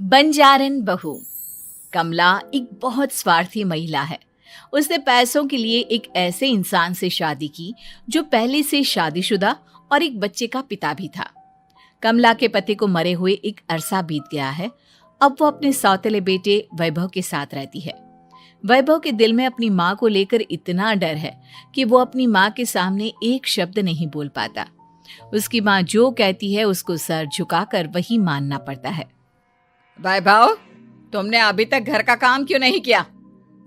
बंजारन बहू। कमला एक बहुत स्वार्थी महिला है। उसने पैसों के लिए एक ऐसे इंसान से शादी की जो पहले से शादीशुदा और एक बच्चे का पिता भी था। कमला के पति को मरे हुए एक अरसा बीत गया है। अब वो अपने सौतेले बेटे वैभव के साथ रहती है। वैभव के दिल में अपनी माँ को लेकर इतना डर है कि वो अपनी माँ के सामने एक शब्द नहीं बोल पाता। उसकी माँ जो कहती है उसको सर झुकाकर वही मानना पड़ता है। वैभव, तुमने अभी तक घर का काम क्यों नहीं किया?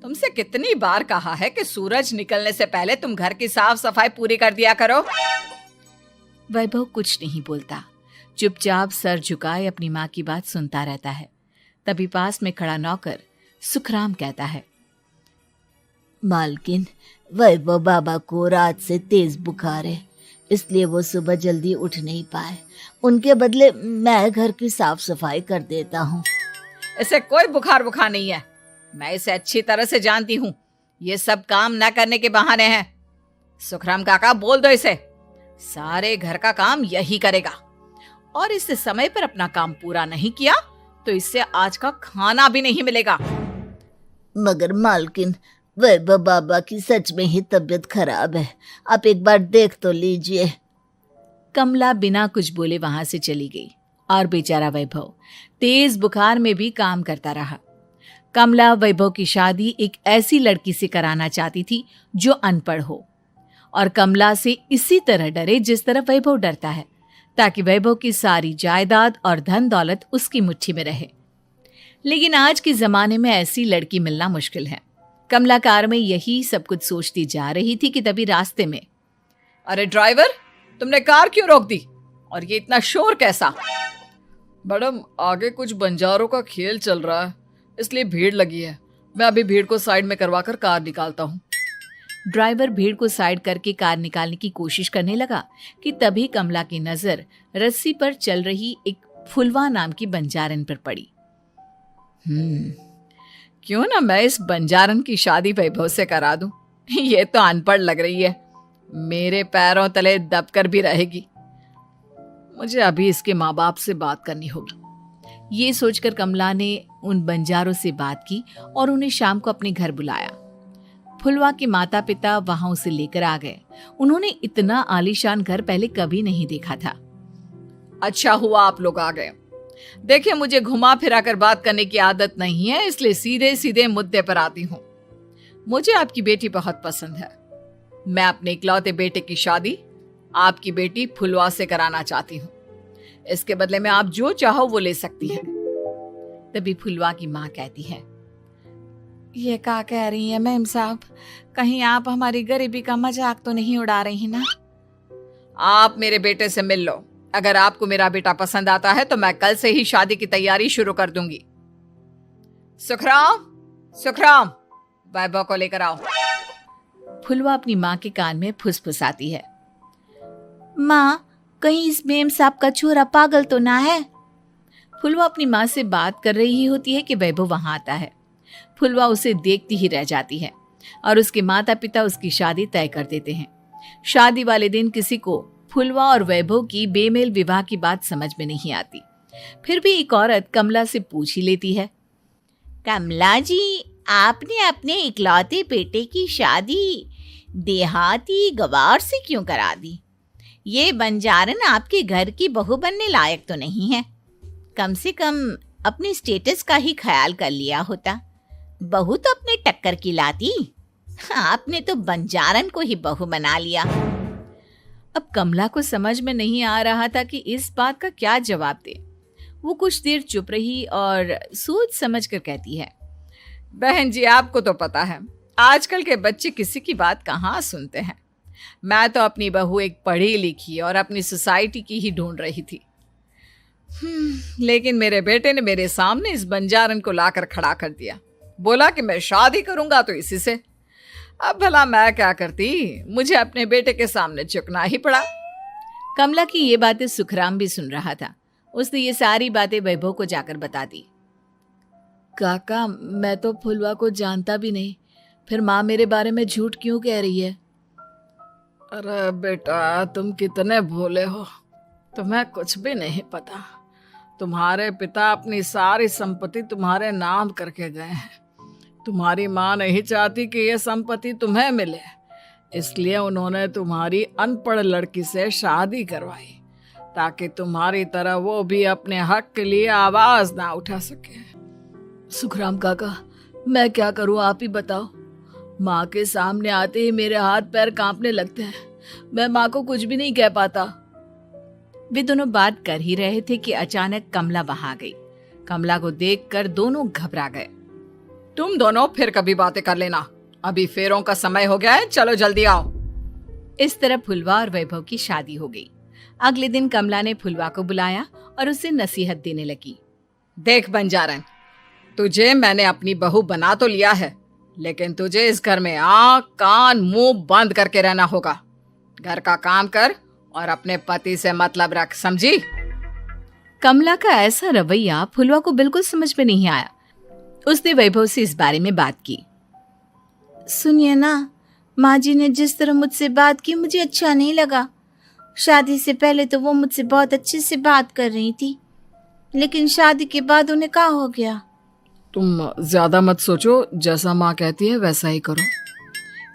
तुमसे कितनी बार कहा है कि सूरज निकलने से पहले तुम घर की साफ सफाई पूरी कर दिया करो। वैभव कुछ नहीं बोलता, चुपचाप सर झुकाए अपनी माँ की बात सुनता रहता है। तभी पास में खड़ा नौकर सुखराम कहता है, मालकिन, वैभव बाबा को रात से तेज बुखार है, इसलिए वो सुबह जल्दी उठ नहीं पाए। उनके बदले मैं घर की साफ सफाई कर देता हूँ। इसे कोई बुखार नहीं है। मैं इसे अच्छी तरह से जानती हूँ। ये सब काम न करने के बहाने हैं। सुखराम काका, बोल दो इसे, सारे घर का काम यही करेगा। और इससे समय पर अपना काम पूरा नहीं किया तो इससे आज का खाना भी नहीं मिलेगा। मगर मालकिन, वैभव बाबा की सच में ही तबीयत खराब है, आप एक बार देख तो लीजिए। कमला बिना कुछ बोले वहां से चली गई और बेचारा वैभव तेज बुखार में भी काम करता रहा। कमला वैभव की शादी एक ऐसी लड़की से कराना चाहती थी जो अनपढ़ हो और कमला से इसी तरह डरे जिस तरह वैभव डरता है, ताकि वैभव की सारी जायदाद और धन दौलत उसकी मुट्ठी में रहे। लेकिन आज के जमाने में ऐसी लड़की मिलना मुश्किल है। कमला कार में यही सब कुछ सोचती जा रही थी कि तभी रास्ते में, अरे ड्राइवर, तुमने कार क्यों रोक दी? और ये इतना शोर कैसा? मैडम, आगे कुछ बंजारों का खेल चल रहा है, इसलिए भीड़ लगी है। मैं अभी भीड़ को साइड में करवाकर कार निकालता हूँ। ड्राइवर भीड़ को साइड करके कार निकालने की कोशिश करने लगा कि तभी कमला की नजर रस्सी पर चल रही एक फुलवा नाम की बंजारन पर पड़ी। क्यों ना मैं इस बंजारन की शादी वैभव से करा दूं? ये तो अनपढ़ लग रही है, मेरे पैरों तले दबकर भी रहेगी। मुझे अभी इसके माँ बाप से बात करनी होगी। ये सोचकर कमला ने उन बंजारों से बात की और उन्हें शाम को अपने घर बुलाया। फुलवा के माता पिता वहां उसे लेकर आ गए। उन्होंने इतना आलीशान घर पहले कभी नहीं देखा था। अच्छा हुआ आप लोग आ गए। देखिए, मुझे घुमा फिरा कर बात करने की आदत नहीं है, इसलिए सीधे सीधे मुद्दे पर आती हूँ। मुझे आपकी बेटी बहुत पसंद है। मैं अपने इकलौते बेटे की शादी आपकी बेटी फुलवा से कराना चाहती हूँ। इसके बदले में आप जो चाहो वो ले सकती है। तभी फुलवा की माँ कहती है, ये क्या कह रही है मैम साहब? कहीं आप हमारी गरीबी का मजाक तो नहीं उड़ा रही ना? आप मेरे बेटे से मिल लो। अगर आपको मेरा बेटा पसंद आता है तो मैं कल से ही शादी की तैयारी शुरू कर दूंगी। सुखराम, वैभव को लेकर आओ। फुलवा अपनी माँ के कान में फुसफुसाती है, माँ, कहीं इस मेम साहब का छोरा पागल तो ना है? फुलवा अपनी माँ से बात कर रही होती है कि वैभव वहां आता है। फुलवा उसे देखती ही रह जाती है और उसके माता पिता उसकी शादी तय कर देते हैं। शादी वाले दिन किसी को फुलवा और वैभव की बेमेल विवाह की बात समझ में नहीं आती। फिर भी एक औरत कमला से पूछ ही लेती है, कमला जी, आपने अपने इकलौते बेटे की शादी देहाती गवार से क्यों करा दी? ये बंजारन आपके घर की बहू बनने लायक तो नहीं है। कम से कम अपने स्टेटस का ही ख्याल कर लिया होता। बहू तो अपने टक्कर की लाती, आपने तो बंजारन को ही बहू बना लिया। अब कमला को समझ में नहीं आ रहा था कि इस बात का क्या जवाब दे। वो कुछ देर चुप रही और सोच समझ कर कहती है, बहन जी, आपको तो पता है आजकल के बच्चे किसी की बात कहाँ सुनते हैं। मैं तो अपनी बहू एक पढ़ी लिखी और अपनी सोसाइटी की ही ढूंढ रही थी। लेकिन मेरे बेटे ने मेरे सामने इस बंजारन को लाकर खड़ा कर दिया। बोला कि मैं शादी करूंगा तो इसी से। अब भला मैं क्या करती, मुझे अपने बेटे के सामने झुकना ही पड़ा। कमला की ये बातें सुखराम भी सुन रहा था। उसने ये सारी बातें वैभव को जाकर बता दी। काका, मैं तो फुलवा को जानता भी नहीं, फिर माँ मेरे बारे में झूठ क्यों कह रही है? अरे बेटा, तुम कितने भोले हो, तुम्हें कुछ भी नहीं पता। तुम्हारे पिता अपनी सारी संपत्ति तुम्हारे नाम करके गए हैं। तुम्हारी माँ नहीं चाहती कि यह संपत्ति तुम्हें मिले, इसलिए उन्होंने तुम्हारी अनपढ़ लड़की से शादी करवाई ताकि तुम्हारी तरह वो भी अपने हक के लिए आवाज ना उठा सके। सुखराम काका, मैं क्या करूं, आप ही बताओ। माँ के सामने आते ही मेरे हाथ पैर कांपने लगते हैं। मैं माँ को कुछ भी नहीं कह पाता। वे दोनों बात कर ही रहे थे कि अचानक कमला वहां आ गई। कमला को देखकर दोनों घबरा गए। तुम दोनों फिर कभी बातें कर लेना, अभी फेरों का समय हो गया है, चलो जल्दी आओ। इस तरह फुलवा और वैभव की शादी हो गई। अगले दिन कमला ने फुलवा को बुलाया और उसे नसीहत देने लगी। देख बंजारन, तुझे मैंने अपनी बहू बना तो लिया है, लेकिन तुझे इस घर में आँख कान मुंह बंद करके रहना होगा। घर का काम कर और अपने पति से मतलब रख, समझी? कमला का ऐसा रवैया फुलवा को बिल्कुल समझ में नहीं आया। उसने वैभव से इस बारे में बात की। सुनिए ना, माँ जी ने जिस तरह मुझसे बात की मुझे अच्छा नहीं लगा। शादी से पहले तो वो मुझसे बहुत अच्छे से बात कर रही थी, लेकिन शादी के बाद उन्हें क्या हो गया? तुम ज्यादा मत सोचो, जैसा माँ कहती है वैसा ही करो।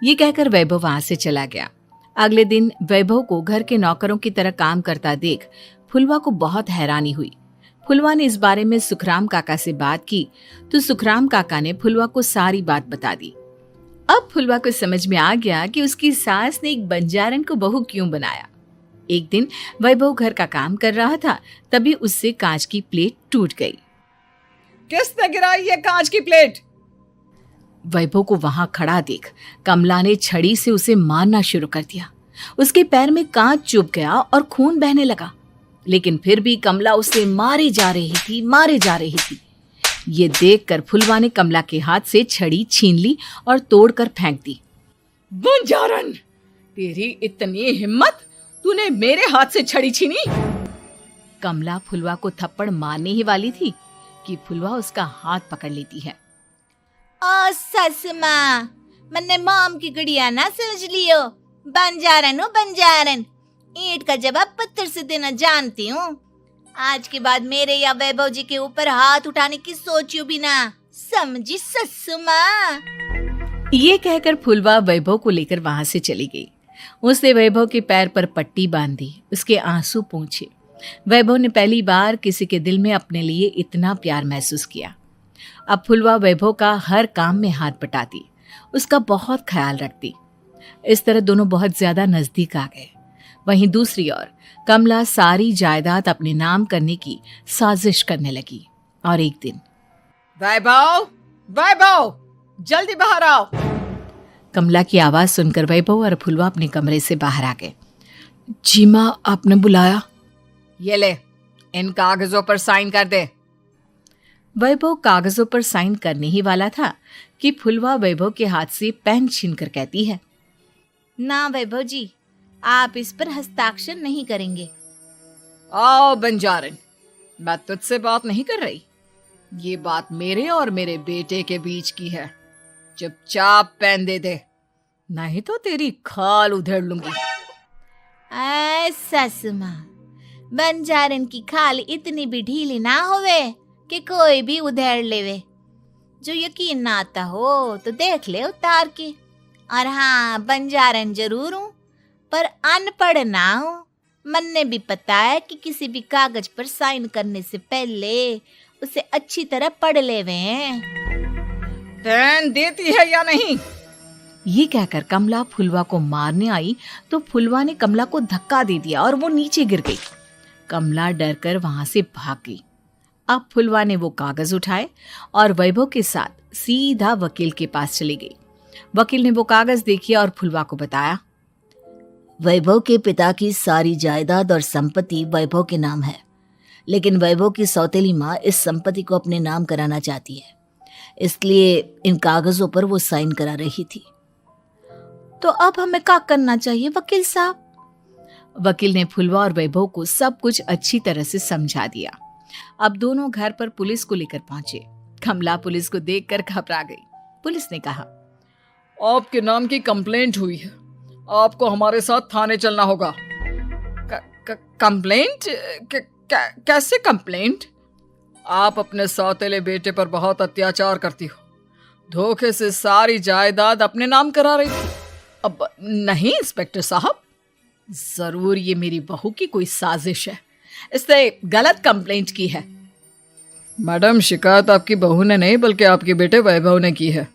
ये कहकर वैभव वहां से चला गया। अगले दिन वैभव को घर के नौकरों की तरह काम करता देख फुलवा को बहुत हैरानी हुई। फुलवा ने इस बारे में सुखराम काका से बात की तो सुखराम काका ने फुलवा को सारी बात बता दी। अब फुलवा को समझ में आ गया कि उसकी सास ने एक बंजारन को बहू क्यों बनाया। एक दिन वैभव घर का काम कर रहा था, तभी उससे कांच की प्लेट टूट गई। किसने गिराई ये कांच की प्लेट? वैभव को वहां खड़ा देख कमला ने छड़ी से उसे मारना शुरू कर दिया। उसके पैर में कांच चुभ गया और खून बहने लगा, लेकिन फिर भी कमला उसे मारे जा रही थी। ये देखकर फुलवा ने कमला के हाथ से छड़ी छीन ली और तोड़कर फेंक दी। बंजारन, तेरी इतनी हिम्मत, तूने मेरे हाथ से छड़ी छीनी? कमला फुलवा को थप्पड़ मारने ही वाली थी कि फुलवा उसका हाथ पकड़ लेती है। ओ सस माँ, मैंने मॉम की गुड़िया ना समझ लियो। बंजारन हो बंजारन, ईंट का जवाब पत्थर से देना जानती हूँ। आज के बाद मेरे या वैभव जी के ऊपर हाथ उठाने की सोचियो भी ना, समझी ससु माँ? ये कहकर फुलवा वैभव को लेकर वहां से चली गई। उसने वैभव के पैर पर पट्टी बांधी, उसके आंसू पोंछे। वैभव ने पहली बार किसी के दिल में अपने लिए इतना प्यार महसूस किया। अब फुलवा वैभव का हर काम में हाथ बटाती, उसका बहुत ख्याल रखती। इस तरह दोनों बहुत ज्यादा नजदीक आ गए। वहीं दूसरी ओर कमला सारी जायदाद अपने नाम करने की साजिश करने लगी। और एक दिन, वैभव, जल्दी बाहर आओ। कमला की आवाज सुनकर वैभव और फुलवा अपने कमरे से बाहर आ गए। जी माँ, आपने बुलाया? ये ले, इन कागजों पर साइन कर दे। वैभव कागजों पर साइन करने ही वाला था कि फुलवा वैभव के हाथ से पेन छीनकर कहती है, ना वैभव जी, आप इस पर हस्ताक्षर नहीं करेंगे। आओ बंजारन, मैं तुझसे बात नहीं कर रही। ये बात मेरे और मेरे बेटे के बीच की है। चुपचाप पेन दे दे, नहीं तो तेरी खाल उधेड़ लूंगी। ससु माँ, बंजारन की खाल इतनी भी ढीली ना होवे कि कोई भी उधेड़ लेवे। जो यकीन ना आता हो तो देख ले उतार के। और हाँ, बंजारन जरूर हूँ पर अनपढ़ ना हूँ। मन्ने भी पता है कि किसी भी कागज पर साइन करने से पहले उसे अच्छी तरह पढ़ लेवे हैं। पेन देती है या नहीं? ये कहकर कमला फुलवा को मारने आई तो फुलवा ने कमला को धक्का दे दिया और वो नीचे गिर गई। कमला डरकर वहां से भाग गई। अब फुलवा ने वो कागज उठाए और वैभव के साथ सीधा वकील के पास चली गई। वकील ने वो कागज देखी और फुलवा को बताया, वैभव के पिता की सारी जायदाद और संपत्ति वैभव के नाम है, लेकिन वैभव की सौतेली माँ इस संपत्ति को अपने नाम कराना चाहती है, इसलिए इन कागजों पर वो साइन करा रही थी। तो अब हमें क्या करना चाहिए वकील साहब? वकील ने फुलवा और वैभव को सब कुछ अच्छी तरह से समझा दिया। अब दोनों घर पर पुलिस को लेकर पहुंचे। कमला पुलिस को देखकर घबरा गई। पुलिस ने कहा, आपके नाम की कंप्लेंट हुई है, आपको हमारे साथ थाने चलना होगा। कंप्लेंट? कैसे कंप्लेंट? आप अपने सौतेले बेटे पर बहुत अत्याचार करती हो, धोखे से सारी जायदाद अपने नाम करा रही थी। अब नहीं इंस्पेक्टर साहब, जरूर ये मेरी बहू की कोई साजिश है, इसने गलत कंप्लेंट की है। मैडम, शिकायत आपकी बहू ने नहीं बल्कि आपके बेटे वैभव ने की है।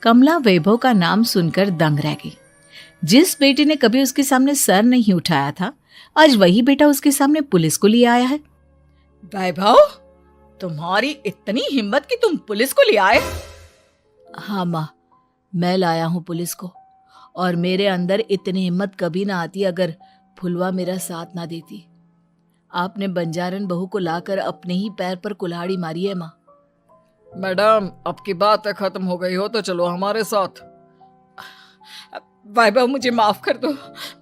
कमला वैभव का नाम सुनकर दंग रह गई। जिस बेटे ने कभी उसके सामने सर नहीं उठाया था, आज वही बेटा उसके सामने पुलिस को लिए आया है। वैभव, तुम्हारी इतनी हिम्मत कि तुम पुलिस को ले आए? हाँ माँ, मैं लाया हूँ पुलिस को, और मेरे अंदर इतनी हिम्मत कभी ना आती अगर फुलवा मेरा साथ ना देती। आपने बंजारन बहू को लाकर अपने ही पैर पर कुल्हाड़ी मारी है माँ। मैडम, अब की बात खत्म हो गई हो तो चलो हमारे साथ। वैभव, मुझे माफ कर दो,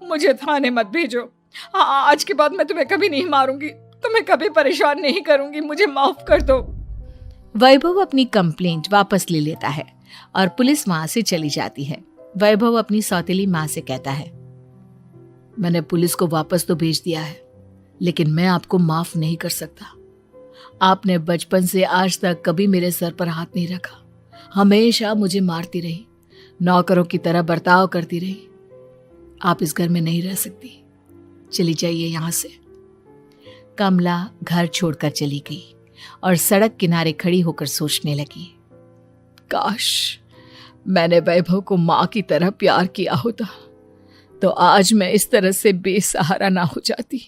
मुझे थाने मत भेजो। आज के बाद मैं तुम्हें कभी नहीं मारूंगी, तुम्हें कभी परेशान नहीं करूंगी, मुझे माफ कर दो। वैभव अपनी कंप्लेंट वापस ले लेता है और पुलिस वहां से चली जाती है। वैभव अपनी सौतेली माँ से कहता है, मैंने पुलिस को वापस तो भेज दिया है, लेकिन मैं आपको माफ नहीं कर सकता। आपने बचपन से आज तक कभी मेरे सर पर हाथ नहीं रखा, हमेशा मुझे मारती रही, नौकरों की तरह बर्ताव करती रही। आप इस घर में नहीं रह सकती, चली जाइए यहां से। कमला घर छोड़कर चली गई और सड़क किनारे खड़ी होकर सोचने लगी, काश मैंने वैभव को माँ की तरह प्यार किया होता तो आज मैं इस तरह से बेसहारा ना हो जाती।